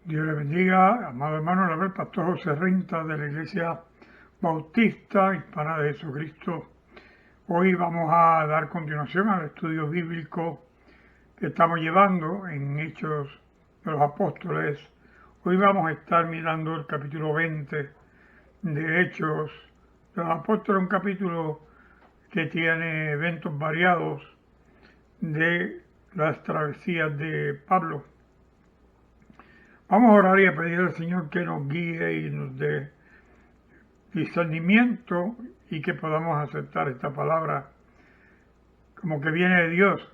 Dios le bendiga, amado hermano, el pastor José Renta de la Iglesia Bautista Hispana de Jesucristo. Hoy vamos a dar continuación al estudio bíblico que estamos llevando en Hechos de los Apóstoles. Hoy vamos a estar mirando el capítulo 20 de Hechos de los Apóstoles, un capítulo que tiene eventos variados de las travesías de Pablo. Vamos a orar y a pedir al Señor que nos guíe y nos dé discernimiento y que podamos aceptar esta palabra como que viene de Dios,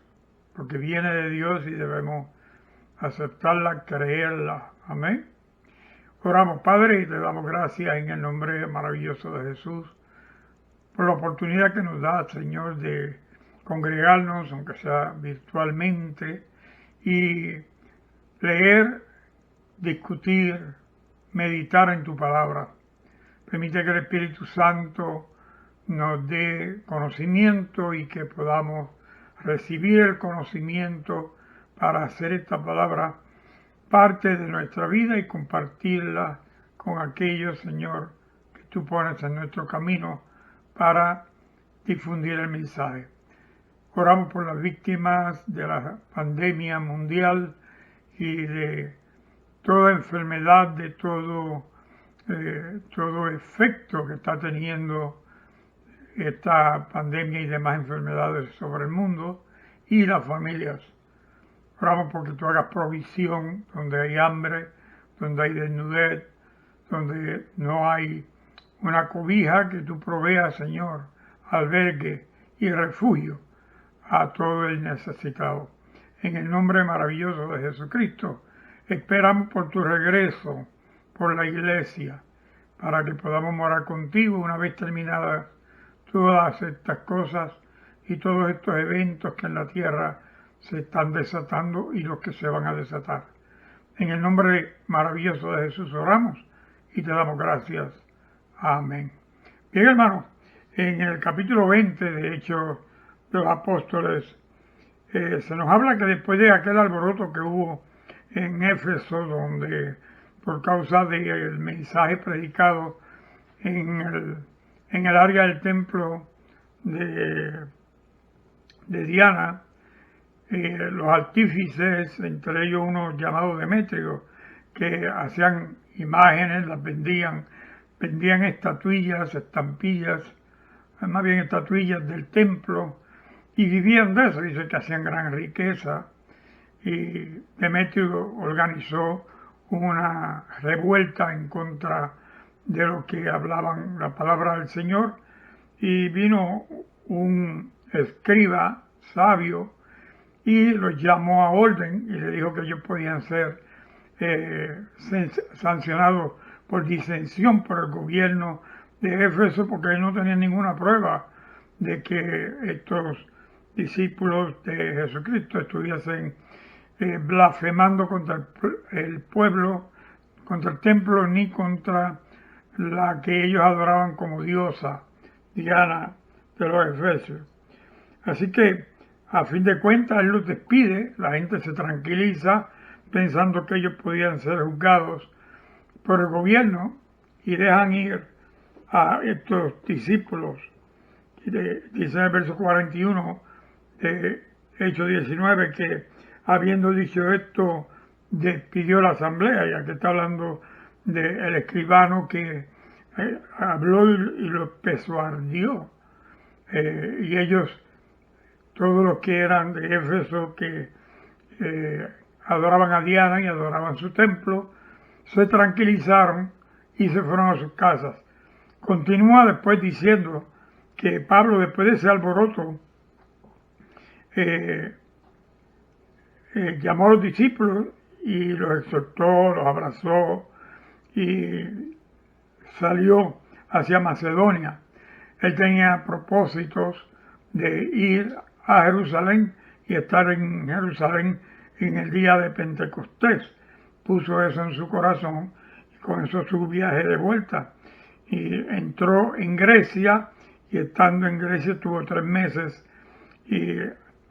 porque viene de Dios y debemos aceptarla, creerla. Amén. Oramos, Padre, y te damos gracias en el nombre maravilloso de Jesús por la oportunidad que nos da, Señor, de congregarnos, aunque sea virtualmente, y leer, discutir, meditar en tu palabra. Permite que el Espíritu Santo nos dé conocimiento y que podamos recibir el conocimiento para hacer esta palabra parte de nuestra vida y compartirla con aquellos, Señor, que tú pones en nuestro camino para difundir el mensaje. Oramos por las víctimas de la pandemia mundial y de toda enfermedad, de todo efecto que está teniendo esta pandemia y demás enfermedades sobre el mundo y las familias. Oramos porque tú hagas provisión donde hay hambre, donde hay desnudez, donde no hay una cobija, que tú proveas, Señor, albergue y refugio a todo el necesitado. En el nombre maravilloso de Jesucristo, esperamos por tu regreso, por la iglesia, para que podamos morar contigo una vez terminadas todas estas cosas y todos estos eventos que en la tierra se están desatando y los que se van a desatar. En el nombre maravilloso de Jesús oramos y te damos gracias. Amén. Bien, hermanos, en el capítulo 20 de Hechos de los Apóstoles se nos habla que después de aquel alboroto que hubo en Éfeso, donde por causa del mensaje predicado en el área del templo de Diana, los artífices, entre ellos uno llamado Demetrio, que hacían imágenes, las vendían estatuillas, estampillas, más bien estatuillas del templo, y vivían de eso. Dice que hacían gran riqueza, y Demetrio organizó una revuelta en contra de lo que hablaban la palabra del Señor, y vino un escriba sabio y los llamó a orden y le dijo que ellos podían ser sancionados por disensión por el gobierno de Éfeso, porque él no tenía ninguna prueba de que estos discípulos de Jesucristo estuviesen blasfemando contra el pueblo, contra el templo, ni contra la que ellos adoraban como diosa, Diana de los Efesios. Así que, a fin de cuentas, él los despide, la gente se tranquiliza pensando que ellos podían ser juzgados por el gobierno y dejan ir a estos discípulos. Dice en el verso 41 de Hechos 19 que, habiendo dicho esto, despidió la asamblea, ya que está hablando del escribano que habló y lo persuadió. Y ellos, todos los que eran de Éfeso, que adoraban a Diana y adoraban su templo, se tranquilizaron y se fueron a sus casas. Continúa después diciendo que Pablo, después de ese alboroto, llamó a los discípulos y los exhortó, los abrazó y salió hacia Macedonia. Él tenía propósitos de ir a Jerusalén y estar en Jerusalén en el día de Pentecostés. Puso eso en su corazón y comenzó su viaje de vuelta. Y entró en Grecia y estando en Grecia estuvo 3 meses y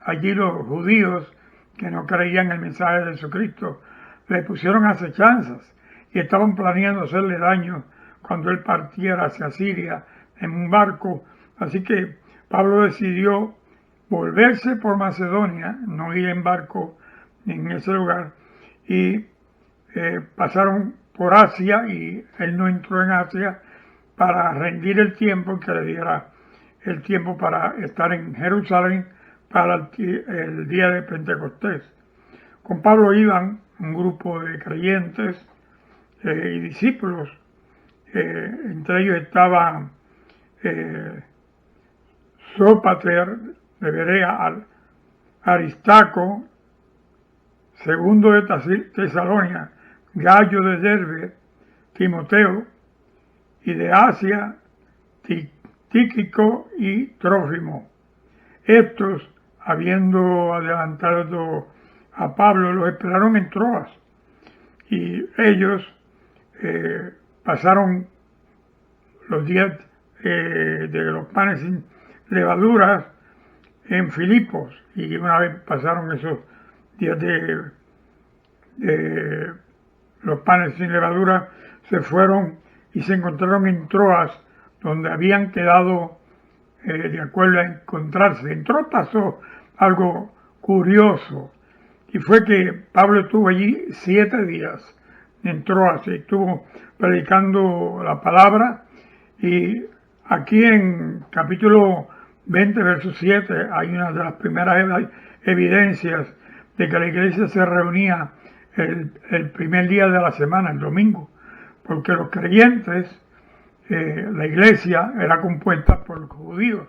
allí los judíos que no creían el mensaje de Jesucristo le pusieron acechanzas y estaban planeando hacerle daño cuando él partiera hacia Siria en un barco. Así que Pablo decidió volverse por Macedonia, no ir en barco en ese lugar, y pasaron por Asia y él no entró en Asia para rendir el tiempo, que le diera el tiempo para estar en Jerusalén para el día de Pentecostés. Con Pablo iban un grupo de creyentes y discípulos, entre ellos estaba Sópater de Berea, Aristarco, segundo de Tesalónica, Gallo de Derbe, Timoteo, y de Asia, Tíquico y Trófimo. Estos, habiendo adelantado a Pablo, los esperaron en Troas, y ellos pasaron los días de los panes sin levaduras en Filipos, y una vez pasaron esos días de los panes sin levadura, se fueron y se encontraron en Troas, donde habían quedado de acuerdo a encontrarse. En Troas pasó algo curioso, y fue que Pablo estuvo allí 7 días en Troas y estuvo predicando la palabra. Y aquí en capítulo 20, verso 7, hay una de las primeras evidencias de que la iglesia se reunía el primer día de la semana, el domingo, porque los creyentes, la iglesia era compuesta por los judíos,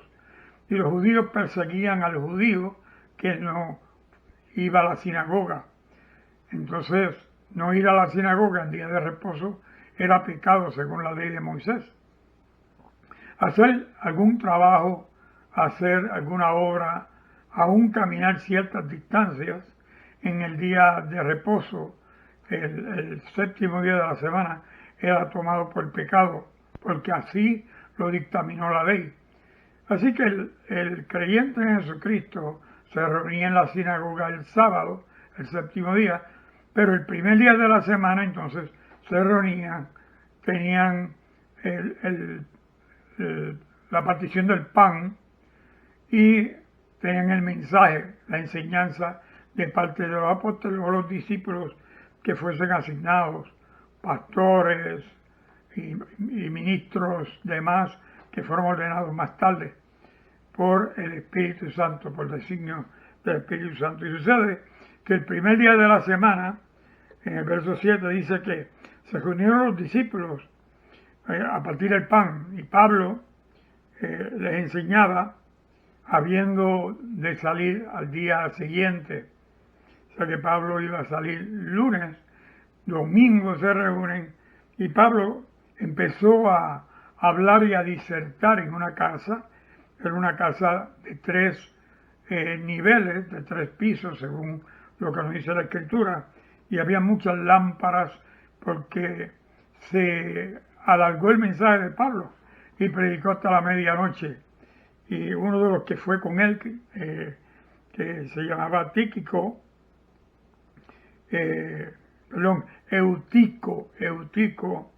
y los judíos perseguían al judío que no iba a la sinagoga. Entonces, no ir a la sinagoga en día de reposo era pecado según la ley de Moisés. Hacer algún trabajo, hacer alguna obra, aún caminar ciertas distancias en el día de reposo, el séptimo día de la semana, era tomado por pecado, porque así lo dictaminó la ley. Así que el creyente en Jesucristo se reunía en la sinagoga el sábado, el séptimo día, pero el primer día de la semana entonces se reunían, tenían la partición del pan y tenían el mensaje, la enseñanza de parte de los apóstoles o los discípulos que fuesen asignados, pastores y ministros demás que fueron ordenados más tarde por el Espíritu Santo, por designio del Espíritu Santo. Y sucede que el primer día de la semana, en el verso 7, dice que se reunieron los discípulos a partir del pan, y Pablo les enseñaba habiendo de salir al día siguiente. O sea que Pablo iba a salir lunes, domingo se reúnen, y Pablo empezó a hablar y a disertar en una casa. Era una casa de 3 niveles, de 3 pisos, según lo que nos dice la Escritura, y había muchas lámparas porque se alargó el mensaje de Pablo y predicó hasta la medianoche. Y uno de los que fue con él, que se llamaba Eutico,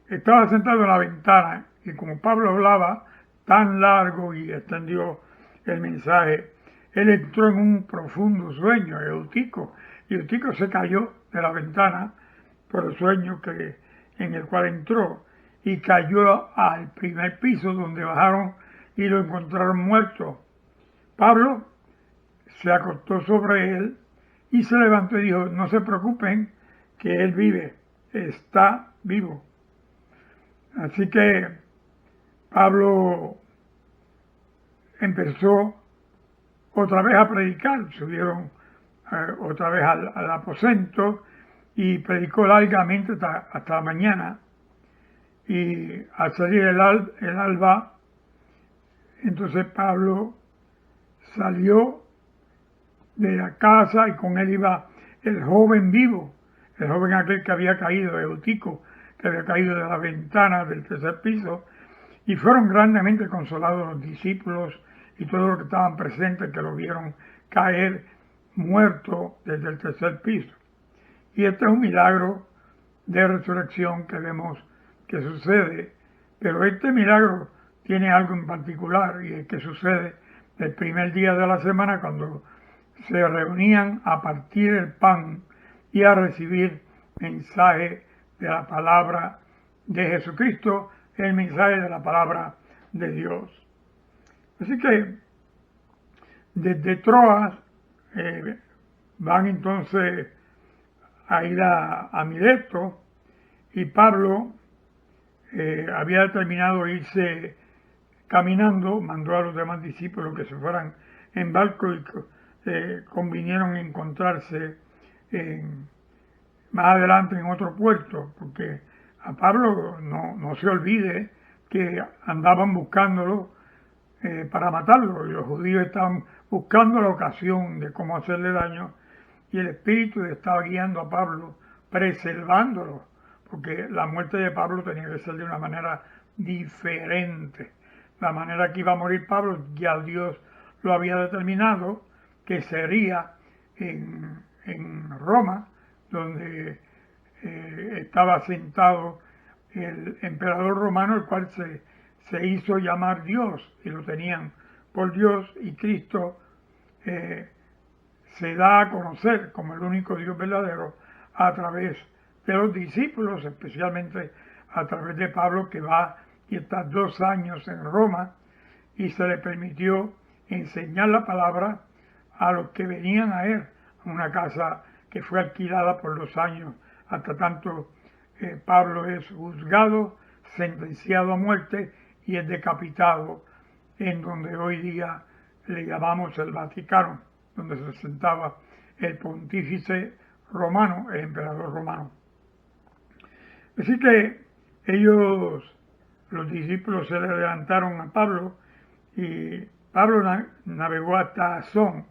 estaba sentado en la ventana, y como Pablo hablaba tan largo y extendió el mensaje, él entró en un profundo sueño. Eutico se cayó de la ventana por el sueño en el cual entró, y cayó al primer piso, donde bajaron y lo encontraron muerto. Pablo se acostó sobre él y se levantó y dijo: no se preocupen, que él vive, está vivo. Así que Pablo empezó otra vez a predicar. Subieron otra vez al aposento y predicó largamente hasta la mañana. Y al salir el alba, entonces Pablo salió de la casa, y con él iba el joven vivo, el joven aquel que había caído, Eutico, que había caído de la ventana del 3er piso, y fueron grandemente consolados los discípulos y todos los que estaban presentes, que lo vieron caer muerto desde el 3er piso. Y este es un milagro de resurrección que vemos que sucede, pero este milagro tiene algo en particular y es que sucede el primer día de la semana cuando se reunían a partir el pan y a recibir mensaje de la palabra de Jesucristo, el mensaje de la palabra de Dios. Así que desde Troas van entonces a ir a Mileto, y Pablo había determinado irse caminando, mandó a los demás discípulos que se fueran en barco y convinieron encontrarse más adelante en otro puerto, porque a Pablo no se olvide que andaban buscándolo para matarlo, y los judíos estaban buscando la ocasión de cómo hacerle daño, y el Espíritu estaba guiando a Pablo, preservándolo, porque la muerte de Pablo tenía que ser de una manera diferente. La manera que iba a morir Pablo ya Dios lo había determinado, que sería en Roma, donde estaba sentado el emperador romano, el cual se hizo llamar Dios, y lo tenían por Dios, y Cristo se da a conocer como el único Dios verdadero a través de los discípulos, especialmente a través de Pablo, que va y está 2 años en Roma, y se le permitió enseñar la palabra a los que venían a él, a una casa que fue alquilada por 2 años, hasta tanto Pablo es juzgado, sentenciado a muerte y es decapitado en donde hoy día le llamamos el Vaticano, donde se sentaba el pontífice romano, el emperador romano. Así que ellos, los discípulos, se le adelantaron a Pablo, y Pablo navegó hasta Asón,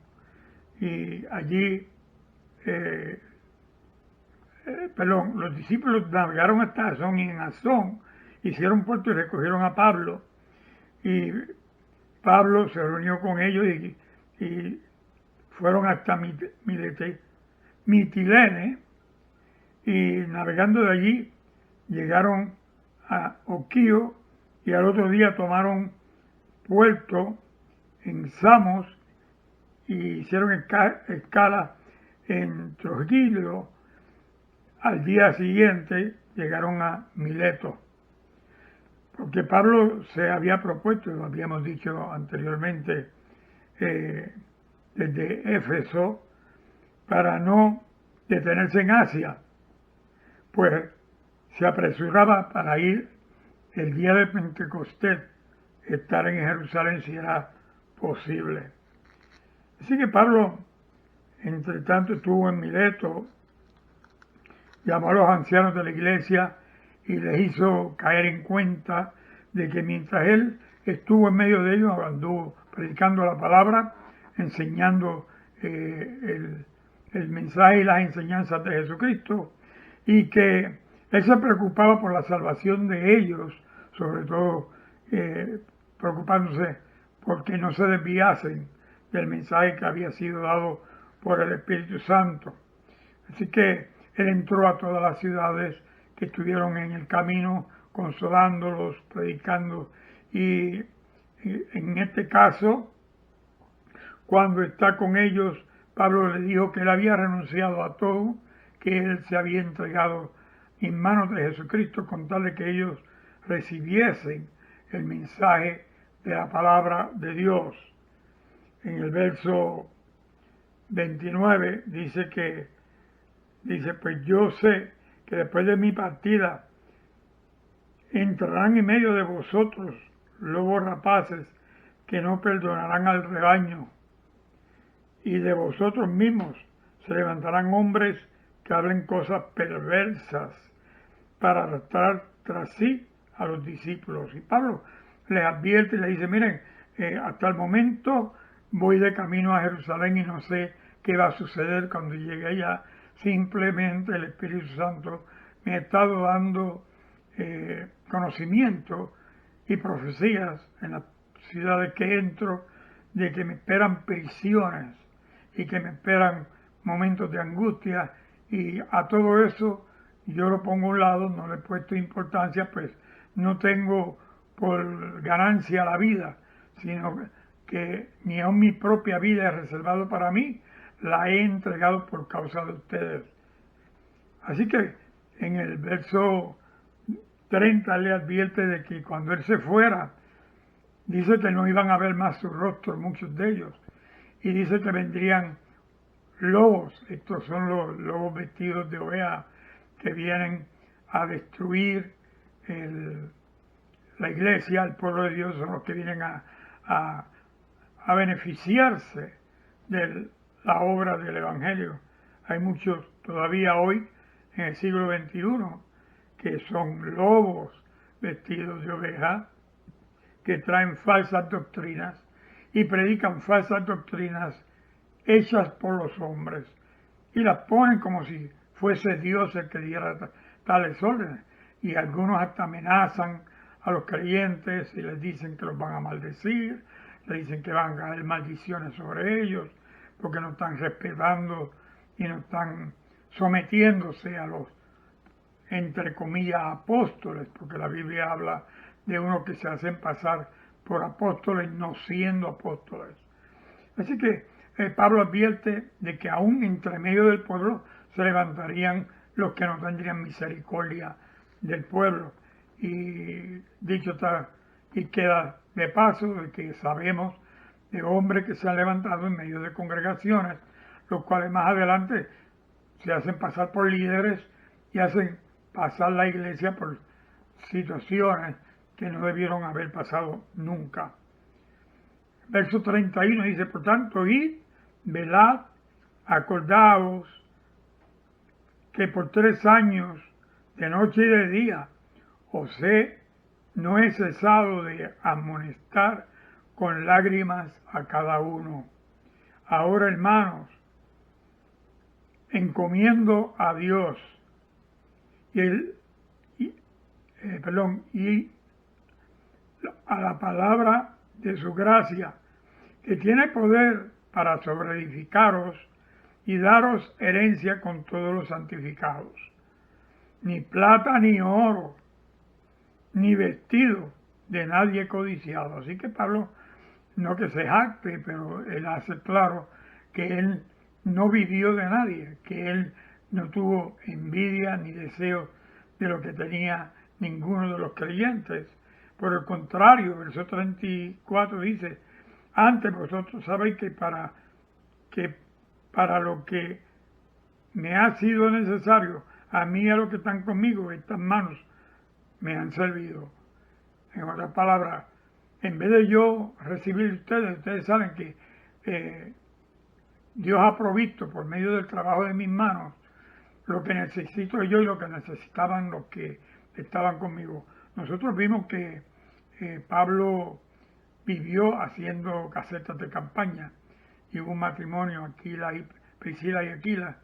y allí, los discípulos navegaron hasta Asón, y en Asón hicieron puerto y recogieron a Pablo, y Pablo se reunió con ellos y fueron hasta Mitilene, y navegando de allí llegaron a Oquío, y al otro día tomaron puerto en Samos y hicieron escala en Trogilio. Al día siguiente llegaron a Mileto, porque Pablo se había propuesto, lo habíamos dicho anteriormente, desde Éfeso, para no detenerse en Asia, pues se apresuraba para ir el día de Pentecostés, estar en Jerusalén si era posible. Así que Pablo, entre tanto, estuvo en Mileto, llamó a los ancianos de la iglesia y les hizo caer en cuenta de que mientras él estuvo en medio de ellos, anduvo predicando la palabra, enseñando el mensaje y las enseñanzas de Jesucristo, y que él se preocupaba por la salvación de ellos, sobre todo preocupándose porque no se desviasen del mensaje que había sido dado por el Espíritu Santo. Así que él entró a todas las ciudades que estuvieron en el camino, consolándolos, predicando, y en este caso, cuando está con ellos, Pablo le dijo que él había renunciado a todo, que él se había entregado en manos de Jesucristo con tal de que ellos recibiesen el mensaje de la palabra de Dios. En el verso 29 dice, pues yo sé que después de mi partida entrarán en medio de vosotros lobos rapaces que no perdonarán al rebaño, y de vosotros mismos se levantarán hombres que hablen cosas perversas para arrastrar tras sí a los discípulos. Y Pablo les advierte y les dice, miren, hasta el momento voy de camino a Jerusalén y no sé qué va a suceder cuando llegue allá. Simplemente el Espíritu Santo me ha estado dando conocimiento y profecías en las ciudades que entro de que me esperan prisiones y que me esperan momentos de angustia Y a todo eso yo lo pongo a un lado, no le he puesto importancia, pues no tengo por ganancia la vida, sino que ni aun mi propia vida he reservado para mí, la he entregado por causa de ustedes. Así que en el verso 30 le advierte de que cuando él se fuera, dice que no iban a ver más su rostro, muchos de ellos, y dice que vendrían lobos. Estos son los lobos vestidos de oveja que vienen a destruir la iglesia, el pueblo de Dios, son los que vienen a beneficiarse de la obra del Evangelio. Hay muchos todavía hoy, en el siglo XXI, que son lobos vestidos de oveja, que traen falsas doctrinas y predican falsas doctrinas hechas por los hombres y las ponen como si fuese Dios el que diera tales órdenes, y algunos hasta amenazan a los creyentes y les dicen que los van a maldecir, les dicen que van a caer maldiciones sobre ellos porque no están respetando y no están sometiéndose a los, entre comillas, apóstoles, porque la Biblia habla de unos que se hacen pasar por apóstoles no siendo apóstoles. Así que Pablo advierte de que aún entre medio del pueblo se levantarían los que no tendrían misericordia del pueblo. Y dicho está, y queda de paso de que sabemos de hombres que se han levantado en medio de congregaciones, los cuales más adelante se hacen pasar por líderes y hacen pasar la iglesia por situaciones que no debieron haber pasado nunca. Verso 31 dice, por tanto, id, velad, acordaos que por 3 años, de noche y de día, no he cesado de amonestar con lágrimas a cada uno. Ahora, hermanos, encomiendo a Dios y a la palabra de su gracia, que tiene poder para sobreedificaros y daros herencia con todos los santificados. Ni plata ni oro, ni vestido de nadie codiciado. Así que Pablo, no que se jacte, pero él hace claro que él no vivió de nadie, que él no tuvo envidia ni deseo de lo que tenía ninguno de los creyentes. Por el contrario, verso 34 dice, antes vosotros sabéis que para lo que me ha sido necesario, a mí y a los que están conmigo, estas manos me han servido. En otras palabras, en vez de yo recibir ustedes saben que Dios ha provisto por medio del trabajo de mis manos lo que necesito yo y lo que necesitaban los que estaban conmigo. Nosotros vimos que Pablo vivió haciendo casetas de campaña, y hubo un matrimonio, Priscila y Aquila,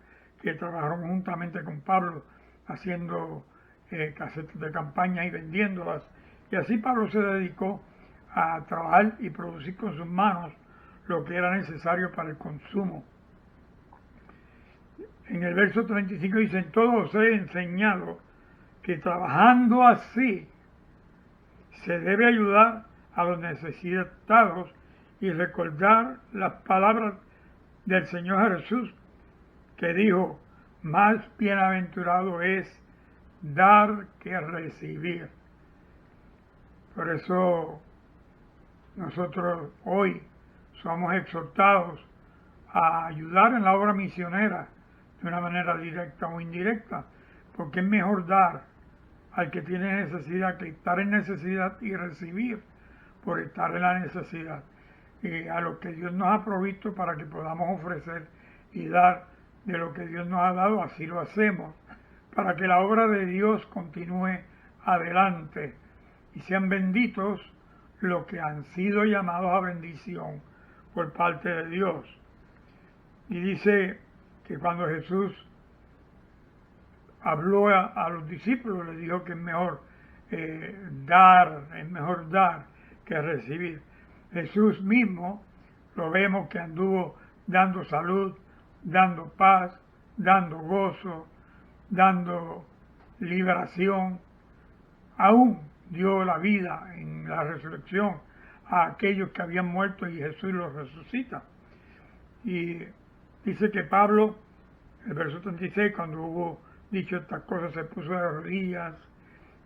que trabajaron juntamente con Pablo haciendo casetas de campaña y vendiéndolas. Y así Pablo se dedicó a trabajar y producir con sus manos lo que era necesario para el consumo. En el verso 35 dice, en todo os he enseñado que trabajando así se debe ayudar a los necesitados y recordar las palabras del Señor Jesús, que dijo, más bienaventurado es dar que recibir. Por eso nosotros hoy somos exhortados a ayudar en la obra misionera de una manera directa o indirecta, porque es mejor dar al que tiene necesidad que estar en necesidad y recibir por estar en la necesidad. Y a lo que Dios nos ha provisto para que podamos ofrecer y dar de lo que Dios nos ha dado, así lo hacemos, para que la obra de Dios continúe adelante y sean benditos los que han sido llamados a bendición por parte de Dios. Y dice que cuando Jesús habló a los discípulos, les dijo que es mejor dar que recibir. Jesús mismo lo vemos que anduvo dando salud, dando paz, dando gozo, dando liberación. Aún dio la vida en la resurrección a aquellos que habían muerto y Jesús los resucita. Y dice que Pablo, el verso 36, cuando hubo dicho estas cosas, se puso de rodillas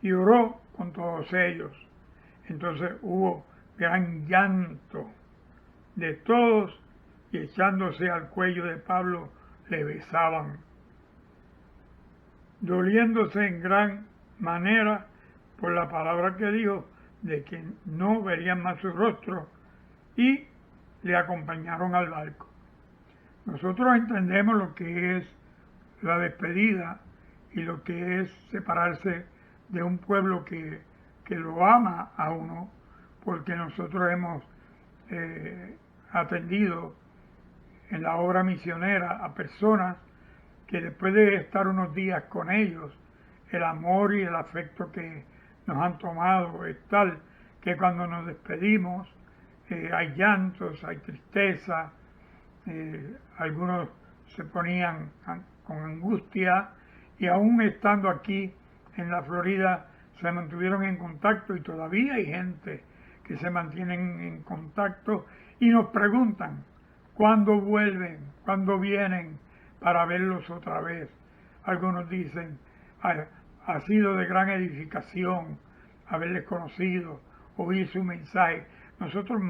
y oró con todos ellos. Entonces hubo gran llanto de todos y echándose al cuello de Pablo le besaban, doliéndose en gran manera por la palabra que dijo de que no verían más su rostro, y le acompañaron al barco. Nosotros entendemos lo que es la despedida y lo que es separarse de un pueblo que lo ama a uno, porque nosotros hemos atendido en la obra misionera a personas que después de estar unos días con ellos, el amor y el afecto que nos han tomado es tal que cuando nos despedimos hay llantos, hay tristeza, algunos se ponían con angustia, y aún estando aquí en la Florida se mantuvieron en contacto, y todavía hay gente que se mantienen en contacto y nos preguntan cuándo vuelven, cuándo vienen para verlos otra vez. Algunos dicen, ha sido de gran edificación haberles conocido, oír su mensaje. Nosotros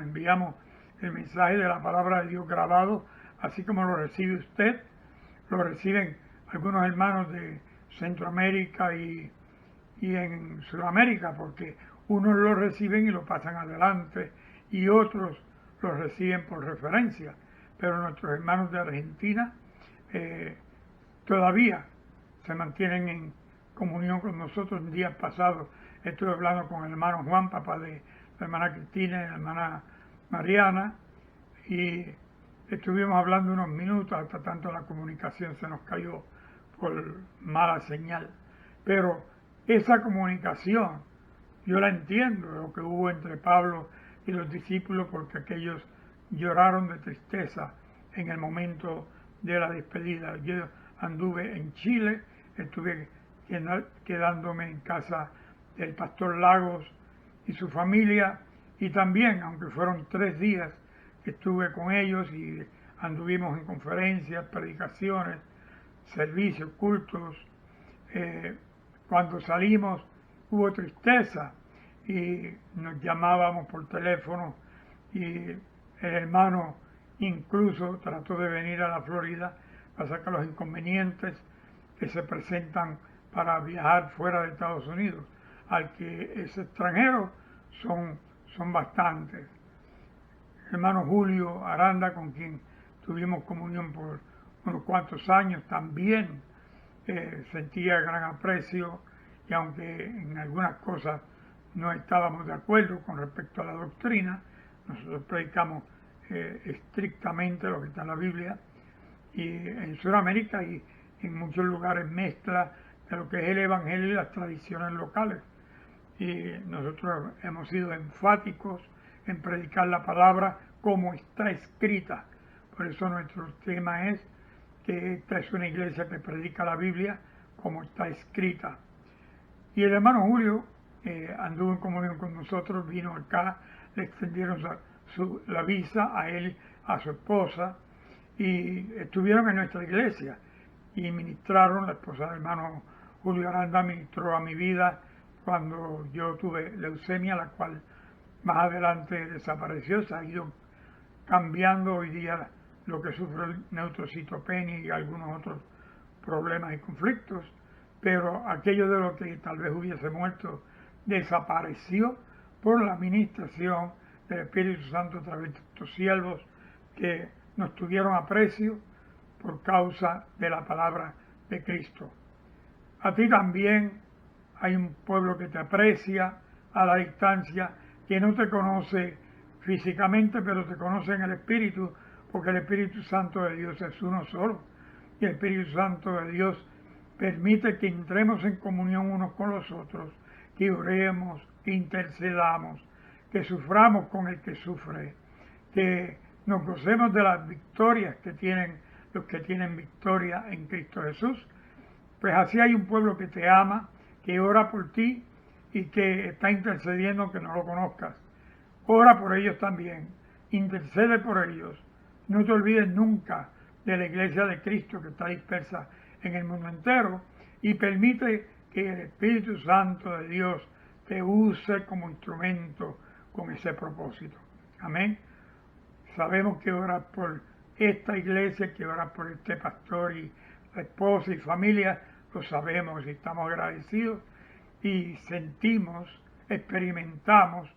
enviamos el mensaje de la palabra de Dios grabado, así como lo recibe usted, lo reciben algunos hermanos de Centroamérica y en Sudamérica, porque unos lo reciben y lo pasan adelante y otros lo reciben por referencia. Pero nuestros hermanos de Argentina todavía se mantienen en comunión con nosotros. En días pasados estuve hablando con el hermano Juan, papá de la hermana Cristina y la hermana Mariana, y estuvimos hablando unos minutos hasta tanto la comunicación se nos cayó por mala señal. Pero esa comunicación yo la entiendo, lo que hubo entre Pablo y los discípulos, porque aquellos lloraron de tristeza en el momento de la despedida. Yo anduve en Chile, estuve quedándome en casa del pastor Lagos y su familia, y también, aunque fueron 3 días, estuve con ellos y anduvimos en conferencias, predicaciones, servicios, cultos. Cuando salimos hubo tristeza y nos llamábamos por teléfono, y el hermano incluso trató de venir a la Florida, pasa que los inconvenientes que se presentan para viajar fuera de Estados Unidos al que es extranjero son bastantes. El hermano Julio Aranda, con quien tuvimos comunión por unos cuantos años, también sentía gran aprecio, y aunque en algunas cosas no estábamos de acuerdo con respecto a la doctrina, nosotros predicamos estrictamente lo que está en la Biblia, y en Sudamérica y en muchos lugares mezcla de lo que es el Evangelio y las tradiciones locales. Y nosotros hemos sido enfáticos en predicar la palabra como está escrita. Por eso nuestro tema es que esta es una iglesia que predica la Biblia como está escrita. Y el hermano Julio anduvo en comunión con nosotros, vino acá, le extendieron la visa a él, a su esposa, y estuvieron en nuestra iglesia y ministraron. La esposa del hermano Julio Aranda ministró a mi vida cuando yo tuve leucemia, la cual más adelante desapareció. Se ha ido cambiando hoy día lo que sufre el neutrocitopenia y algunos otros problemas y conflictos, pero aquello de lo que tal vez hubiese muerto desapareció por la administración del Espíritu Santo a través de estos siervos que nos tuvieron aprecio por causa de la palabra de Cristo. A ti también hay un pueblo que te aprecia a la distancia, que no te conoce físicamente, pero te conoce en el Espíritu, porque el Espíritu Santo de Dios es uno solo. Y el Espíritu Santo de Dios permite que entremos en comunión unos con los otros, que oremos, que intercedamos, que suframos con el que sufre, que nos gocemos de las victorias que tienen los que tienen victoria en Cristo Jesús. Pues así hay un pueblo que te ama, que ora por ti y que está intercediendo aunque no lo conozcas. Ora por ellos también, intercede por ellos. No te olvides nunca de la iglesia de Cristo que está dispersa en el mundo entero y permite que el Espíritu Santo de Dios te use como instrumento con ese propósito. Amén. Sabemos que orar por esta iglesia, que orar por este pastor y la esposa y familia, lo sabemos y estamos agradecidos y sentimos, experimentamos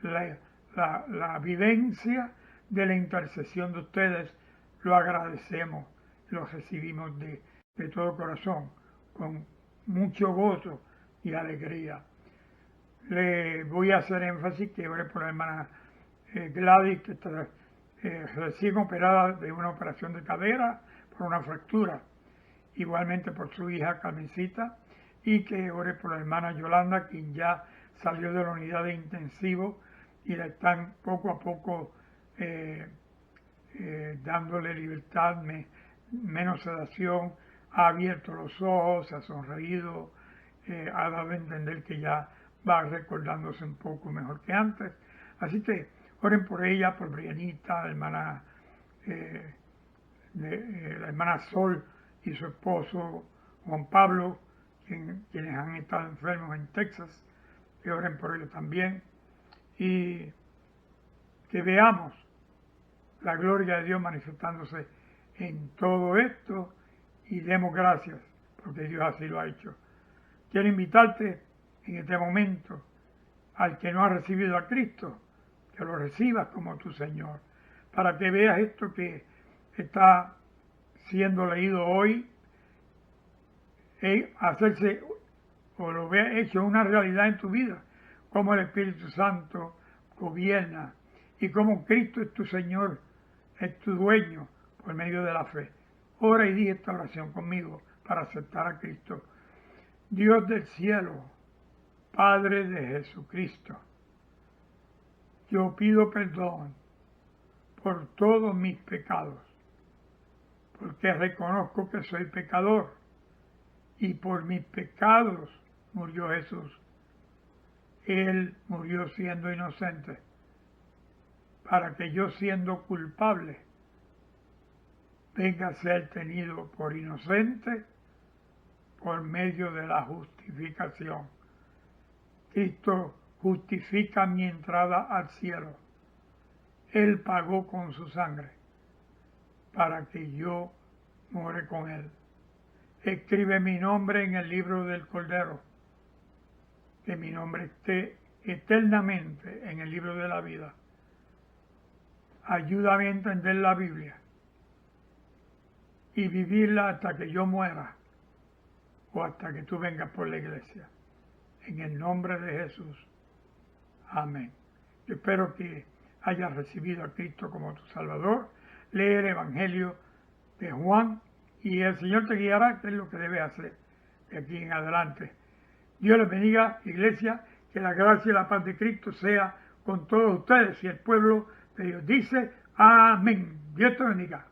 la vivencia de la intercesión de ustedes. Lo agradecemos, lo recibimos de todo corazón, con mucho gozo y alegría. Le voy a hacer énfasis que ore por la hermana Gladys, que está recién operada de una operación de cadera por una fractura. Igualmente por su hija Carmencita, y que ore por la hermana Yolanda, quien ya salió de la unidad de intensivo y le están poco a poco dándole libertad, menos sedación, ha abierto los ojos, ha sonreído, ha dado a entender que ya va recordándose un poco mejor que antes. Así que oren por ella, por Brianita, la hermana Sol y su esposo Juan Pablo, quienes han estado enfermos en Texas, que oren por ellos también, y que veamos la gloria de Dios manifestándose en todo esto y demos gracias, porque Dios así lo ha hecho. Quiero invitarte en este momento, al que no ha recibido a Cristo, que lo recibas como tu Señor, para que veas esto que está siendo leído hoy, hacerse o lo veas hecho una realidad en tu vida, cómo el Espíritu Santo gobierna y cómo Cristo es tu Señor, es tu dueño por medio de la fe. Ora y di esta oración conmigo para aceptar a Cristo. Dios del cielo, Padre de Jesucristo, yo pido perdón por todos mis pecados, porque reconozco que soy pecador y por mis pecados murió Jesús. Él murió siendo inocente, para que yo siendo culpable venga a ser tenido por inocente por medio de la justificación. Cristo justifica mi entrada al cielo. Él pagó con su sangre para que yo more con Él. Escribe mi nombre en el libro del Cordero, que mi nombre esté eternamente en el libro de la vida. Ayúdame a entender la Biblia y vivirla hasta que yo muera o hasta que tú vengas por la iglesia. En el nombre de Jesús. Amén. Yo espero que hayas recibido a Cristo como tu Salvador. Lee el Evangelio de Juan y el Señor te guiará, que es lo que debes hacer de aquí en adelante. Dios les bendiga, iglesia, que la gracia y la paz de Cristo sea con todos ustedes. Y el pueblo de Dios dice, amén. Dios te bendiga.